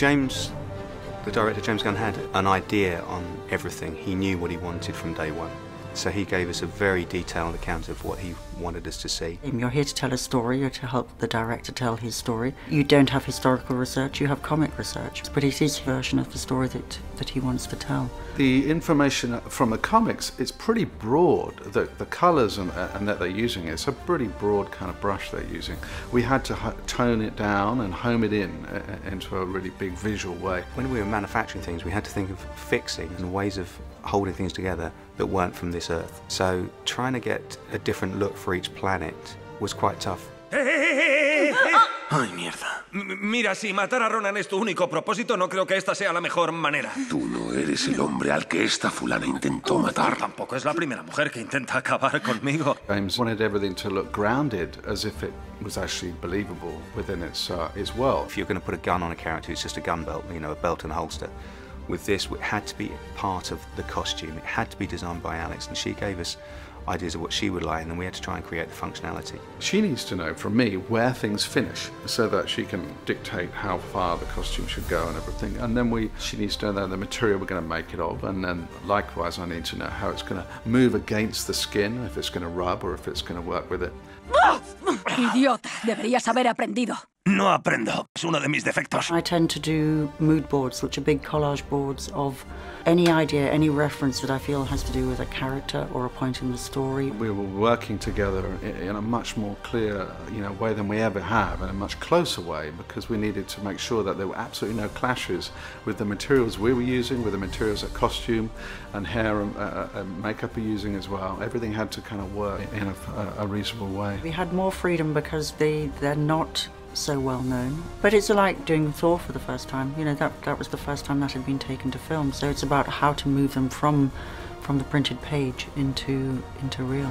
The director, James Gunn, had an idea on everything. He knew what he wanted from day one. So he gave us a very detailed account of what he wanted us to see. You're here to tell a story, you're to help the director tell his story. You don't have historical research, you have comic research. But it is a version of the story that he wants to tell. The information from the comics, it's pretty broad. The colours and that they're using, it's a pretty broad kind of brush they're using. We had to tone it down and home it into a really big visual way. When we were manufacturing things, we had to think of fixing and ways of holding things together that weren't from this Earth. So trying to get a different look for each planet was quite tough. Ay, mierda. Mira, si matar a Ronan es tu único propósito, no creo que esta sea la mejor manera. Tú no eres el hombre al que esta fulana intentó matar. Tampoco es la primera mujer que intenta acabar conmigo. James wanted everything to look grounded, as if it was actually believable within its world. If you're going to put a gun on a character, it's just a gun belt, you know, a belt and a holster. With this, it had to be part of the costume. It had to be designed by Alex, and she gave us ideas of what she would like, and then we had to try and create the functionality. She needs to know from me where things finish so that she can dictate how far the costume should go and everything. And then she needs to know the material we're going to make it of, and then likewise I need to know how it's going to move against the skin, if it's going to rub or if it's going to work with it. Idiota, deberías haber aprendido. No aprendo. Es uno de mis defectos. I tend to do mood boards, which are big collage boards of any idea, any reference that I feel has to do with a character or a point in the story. We were working together in a much more clear, way than we ever have, in a much closer way, because we needed to make sure that there were absolutely no clashes with the materials we were using, with the materials that costume and hair and makeup are using as well. Everything had to kind of work in a reasonable way. We had more freedom because they're not so well known. But it's like doing Thor for the first time. You know, that was the first time that had been taken to film. So it's about how to move them from the printed page into real.